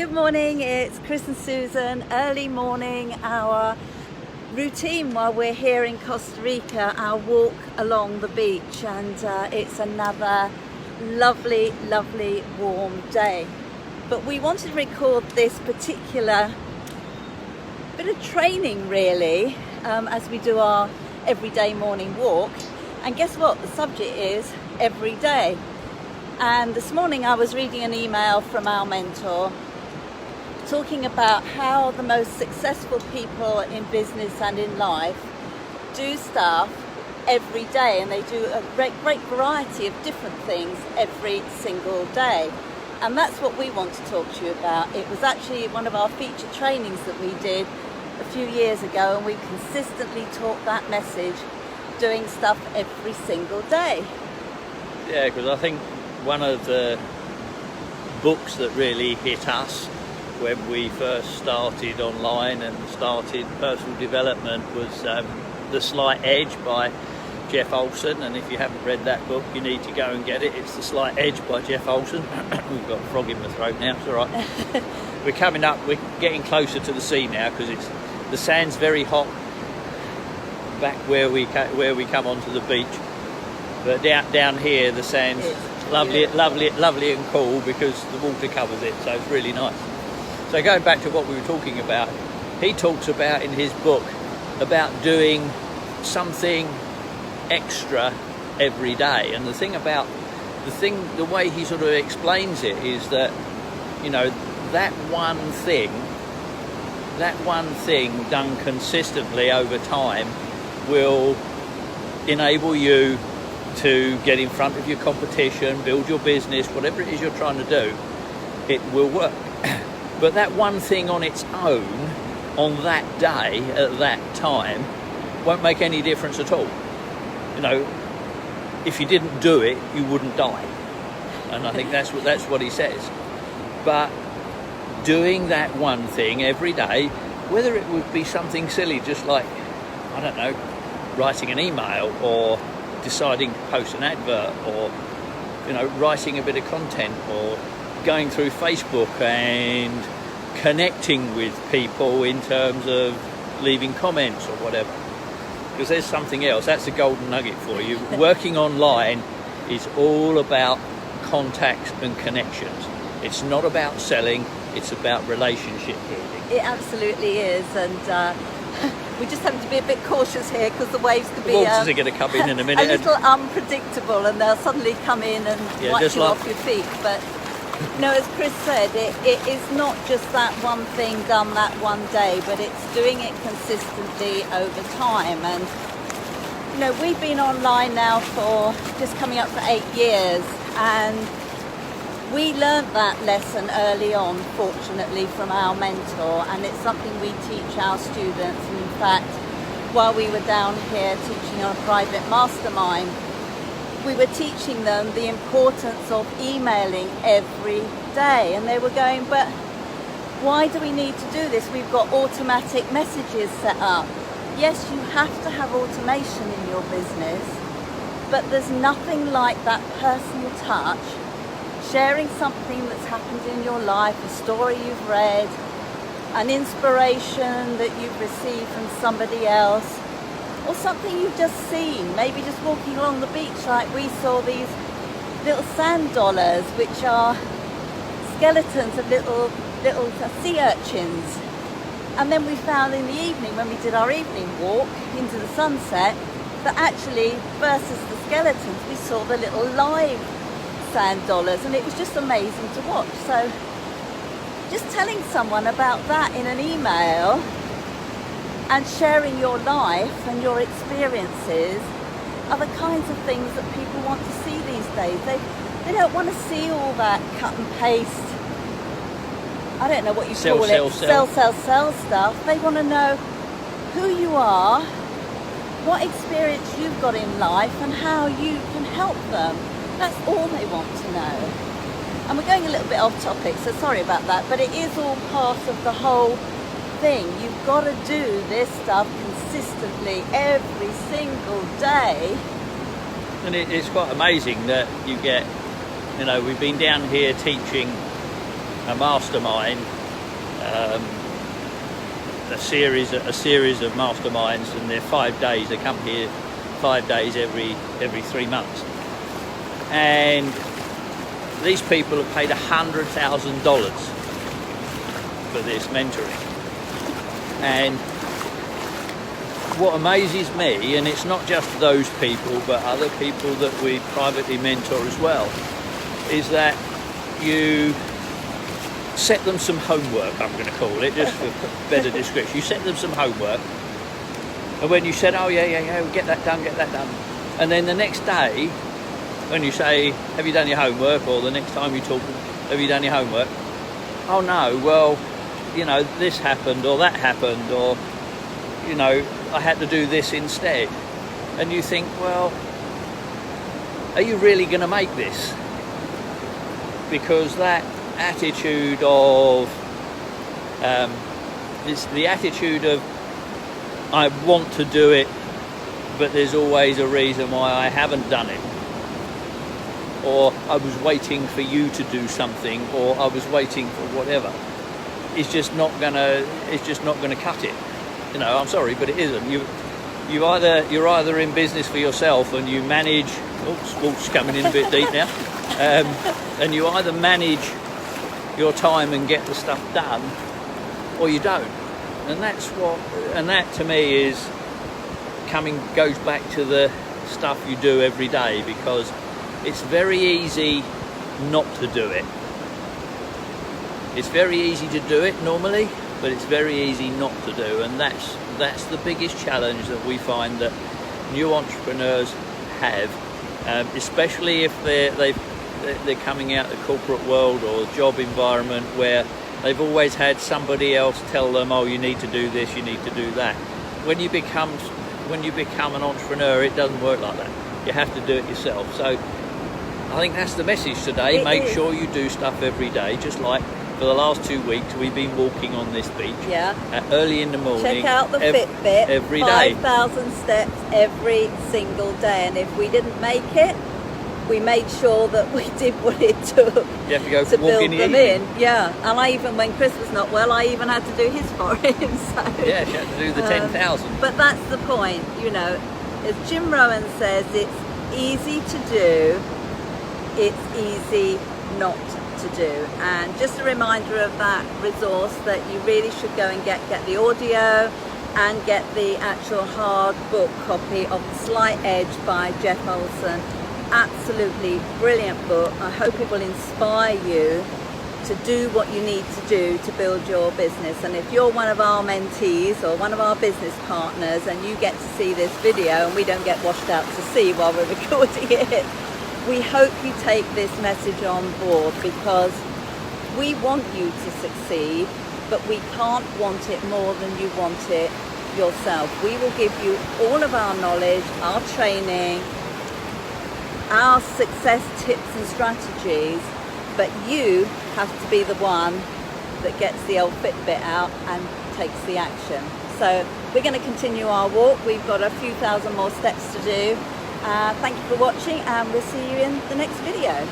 Good morning, it's Chris and Susan, early morning hour routine while we're here in Costa Rica, our walk along the beach, and it's another lovely warm day. But we wanted to record this particular bit of training really as we do our everyday morning walk, and guess what, the subject is every day. And this morning I was reading an email from our mentor talking about how the most successful people in business and in life do stuff every day, and they do a great variety of different things every single day. And that's what we want to talk to you about. It was actually one of our feature trainings that we did a few years ago, and we consistently taught that message, doing stuff every single day. Yeah, because I think one of the books that really hit us when we first started online and started personal development was The Slight Edge by Jeff Olson. And if you haven't read that book, you need to go and get it. It's The Slight Edge by Jeff Olson. We've got a frog in the throat now, it's all right. We're getting closer to the sea now because the sand's very hot back where we come onto the beach. But down here the sand's lovely and cool because the water covers it, so it's really nice. So going back to what we were talking about, he talks about in his book about doing something extra every day. And the way he sort of explains it is that, you know, that one thing done consistently over time will enable you to get in front of your competition, build your business, whatever it is you're trying to do, it will work. But that one thing on its own, on that day, at that time, won't make any difference at all. You know, if you didn't do it, you wouldn't die. And I think that's what he says. But doing that one thing every day, whether it would be something silly, just like, I don't know, writing an email, or deciding to post an advert, or, you know, writing a bit of content, or going through Facebook and connecting with people in terms of leaving comments or whatever. Because there's something else, that's a golden nugget for you. Working online is all about contacts and connections. It's not about selling, it's about relationship building. It absolutely is, and we just have to be a bit cautious here because the waves could be Waters are going to come in a minute. A little unpredictable, and they'll suddenly come in and wipe you off your feet. But you know, as Chris said, it is not just that one thing done that one day, but it's doing it consistently over time. And you know, we've been online now for just coming up for 8 years, and we learned that lesson early on, fortunately, from our mentor, and it's something we teach our students. And in fact, while we were down here teaching on a private mastermind, we were teaching them the importance of emailing every day. And they were going, but why do we need to do this? We've got automatic messages set up. Yes, you have to have automation in your business, but there's nothing like that personal touch, sharing something that's happened in your life, a story you've read, an inspiration that you've received from somebody else, or something you've just seen, maybe just walking along the beach, like we saw these little sand dollars, which are skeletons of little sea urchins. And then we found in the evening, when we did our evening walk into the sunset, that actually versus the skeletons, we saw the little live sand dollars, and it was just amazing to watch. So just telling someone about that in an email and sharing your life and your experiences are the kinds of things that people want to see these days. They don't want to see all that cut and paste, I don't know what you call it, sell stuff. They want to know who you are, what experience you've got in life, and how you can help them. That's all they want to know. And we're going a little bit off topic, so sorry about that, but it is all part of the whole thing. You've got to do this stuff consistently every single day. And it's quite amazing that you get, you know, we've been down here teaching a mastermind, a series of masterminds, and they're 5 days. They come here 5 days every 3 months, and these people have paid $100,000 for this mentoring. And what amazes me, and it's not just those people but other people that we privately mentor as well, is that you set them some homework, I'm going to call it, just for better description. You set them some homework, and when you said, oh yeah, we'll get that done, and then the next day when you say, have you done your homework, or the next time you talk, have you done your homework? Oh no, well, you know, this happened or that happened, or, you know, I had to do this instead. And you think, well, are you really going to make this? Because that attitude of it's the attitude of, I want to do it, but there's always a reason why I haven't done it, or I was waiting for you to do something, or I was waiting for whatever. It's just not gonna cut it. You know, I'm sorry, but it isn't. You're either in business for yourself and you manage. Oops, coming in a bit deep now. And you either manage your time and get the stuff done, or you don't. And that to me goes back to the stuff you do every day, because it's very easy not to do it. It's very easy to do it normally, but it's very easy not to do, and that's the biggest challenge that we find that new entrepreneurs have, especially if they're coming out the corporate world or job environment where they've always had somebody else tell them, oh, you need to do this, you need to do that. When you become an entrepreneur, it doesn't work like that. You have to do it yourself. So I think that's the message today. Make sure you do stuff every day, just like for the last 2 weeks we've been walking on this beach. Yeah. Early in the morning. Check out the Fitbit. Every day. 5,000 steps every single day, and if we didn't make it, we made sure that we did what it took to build them in. Yeah, and I even, when Chris was not well, I even had to do his for him. So yeah, she had to do the 10,000. But that's the point, you know. As Jim Rohn says, it's easy to do, it's easy not to do. And just a reminder of that resource, that you really should go and get the audio and get the actual hard book copy of The Slight Edge by Jeff Olson. Absolutely brilliant book. I hope it will inspire you to do what you need to do to build your business. And if you're one of our mentees or one of our business partners and you get to see this video and we don't get washed out to sea while we're recording it, we hope you take this message on board, because we want you to succeed, but we can't want it more than you want it yourself. We will give you all of our knowledge, our training, our success tips and strategies, but you have to be the one that gets the old Fitbit out and takes the action. So we're going to continue our walk. We've got a few thousand more steps to do. Thank you for watching, and we'll see you in the next video.